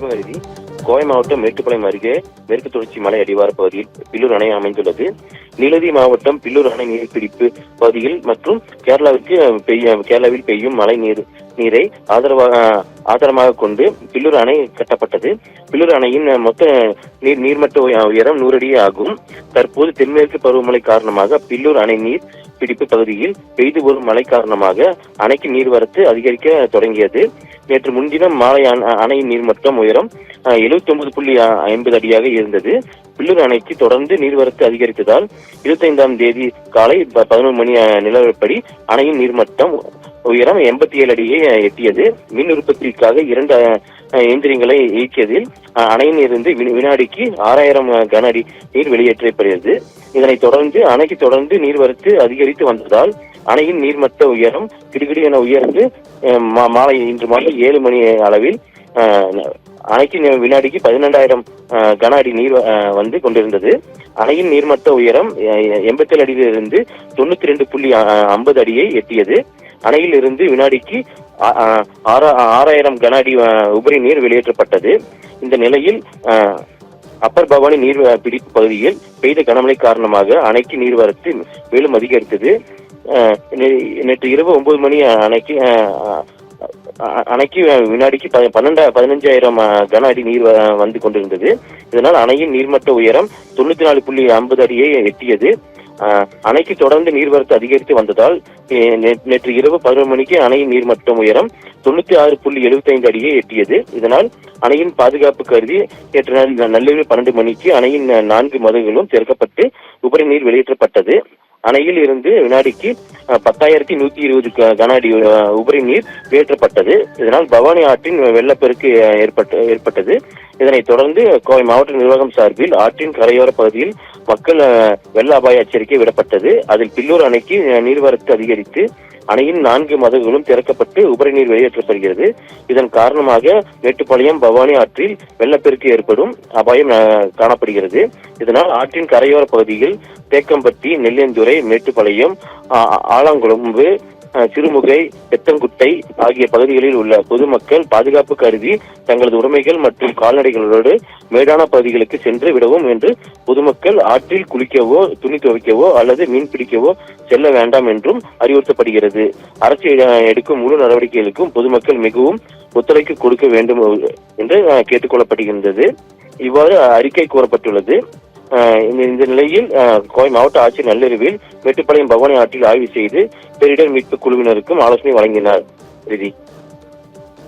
நிதி கோவை மாவட்டம் மேட்டுப்பாளையம் அருகே மேற்கு தொடர்ச்சி மலை அடிவார பகுதியில் பில்லூர் அணை அமைந்துள்ளது. நீலகிரி மாவட்டம் பில்லூர் அணை நீர்பிடிப்பு பகுதியில் மற்றும் கேரளாவில் பெய்யும் மழை நீரை ஆதாரமாக கொண்டு பில்லூர் அணை கட்டப்பட்டது. பில்லூர் அணையின் மொத்த நீர்மட்ட உயரம் 100 அடி ஆகும். தற்போது தென்மேற்கு பருவமழை காரணமாக பில்லூர் அணை நீர் பிடிப்பு பகுதியில் பெய்து வரும் மழை காரணமாக அணைக்கு நீர்வரத்து அதிகரிக்க தொடங்கியது. நேற்று முன்தினம் மாலை அணையின் நீர்மட்டம் உயரம் 79.50 அடியாக இருந்தது. பில்லூர் அணைக்கு தொடர்ந்து நீர்வரத்து அதிகரித்ததால் 25ஆம் தேதி காலை 11 மணி நிலவரப்படி அணையின் நீர்மட்டம் உயரம் 87 அடியை எட்டியது. மின் உற்பத்திக்காக 2 இயந்திரங்களை இயக்கியதில் அணையில் இருந்து வினாடிக்கு 6000 கன அடி நீர் வெளியேற்றப்படுகிறது. இதனைத் தொடர்ந்து அணைக்கு தொடர்ந்து நீர்வரத்து அதிகரித்து வந்ததால் அணையின் நீர்மட்ட உயரம் கிடுகிடு என உயர்ந்து இன்று மாலை 7 மணி அளவில் அணைக்கு வினாடிக்கு 12000 கன அடி நீர் வந்து கொண்டிருந்தது. அணையின் நீர்மட்ட உயரம் 87 அடியிலிருந்து 92.50 அடியை எட்டியது. அணையில் இருந்து வினாடிக்கு 6000 கன அடி உபரி நீர் வெளியேற்றப்பட்டது. இந்த நிலையில் அப்பர் பவானி நீர் பிடிப்பு பகுதியில் பெய்த கனமழை காரணமாக அணைக்கு நீர்வரத்து மேலும் அதிகரித்தது. நேற்று இரவு 9 மணி அணைக்கு வினாடிக்கு 15,000 கன அடி நீர் வந்து கொண்டிருந்தது. இதனால் அணையின் நீர்மட்ட உயரம் 94.50 அடியை எட்டியது. அணைக்கு தொடர்ந்து நீர்வரத்து அதிகரித்து வந்ததால் நேற்று இரவு 11 மணிக்கு அணையின் நீர்மட்டம் உயரம் 96.75 அடியை எட்டியது. இதனால் அணையின் பாதுகாப்பு கருதி நேற்று நள்ளிரவு 12 மணிக்கு அணையின் 4 மதகுகளும் திறக்கப்பட்டு உபரி நீர் வெளியேற்றப்பட்டது. அணையில் இருந்து வினாடிக்கு 10,120 கன அடி உபரி நீர் வெளியேற்றப்பட்டது. இதனால் பவானி ஆற்றின் வெள்ளப்பெருக்கு ஏற்பட்டது. இதனைத் தொடர்ந்து கோவை மாவட்ட நிர்வாகம் சார்பில் ஆற்றின் கரையோர பகுதியில் மக்கள் வெள்ள அபாய எச்சரிக்கை விடப்பட்டது. அதில் பில்லூர் அணைக்கு நீர்வரத்து அதிகரித்து அணையின் 4 மதகுகளும் திறக்கப்பட்டு உபரி நீர் வெளியேற்றப்படுகிறது. இதன் காரணமாக மேட்டுப்பாளையம் பவானி ஆற்றில் வெள்ளப்பெருக்கு ஏற்படும் அபாயம் காணப்படுகிறது. இதனால் ஆற்றின் கரையோர பகுதியில் தேக்கம்பட்டி, நெல்லியந்துறை, மேட்டுப்பாளையம், ஆலாங்குளம்பு, சிறுமுகை, பெத்தங்குட்டை ஆகிய பகுதிகளில் உள்ள பொதுமக்கள் பாதுகாப்பு கருதி தங்களது உடைமைகள் மற்றும் கால்நடைகளோடு மேடான பகுதிகளுக்கு சென்று விடவும் என்று பொதுமக்கள் ஆற்றில் குளிக்கவோ, துணி துவைக்கவோ அல்லது மீன் பிடிக்கவோ செல்ல வேண்டாம் என்றும் அறிவுறுத்தப்படுகிறது. அரசு எடுக்கும் முழு நடவடிக்கைகளுக்கும் பொதுமக்கள் மிகவும் ஒத்துழைப்பு கொடுக்க வேண்டும் என்று கேட்டுக்கொள்ளப்படுகின்றது. இவ்வாறு அறிக்கை கூறப்பட்டுள்ளது. இந்த நிலையில் கோவை மாவட்ட ஆட்சியர் நள்ளிரவில் மேட்டுப்பாளையம் பவானி ஆற்றில் ஆய்வு செய்து பேரிடர் மீட்பு குழுவினருக்கும் ஆலோசனை வழங்கினார்.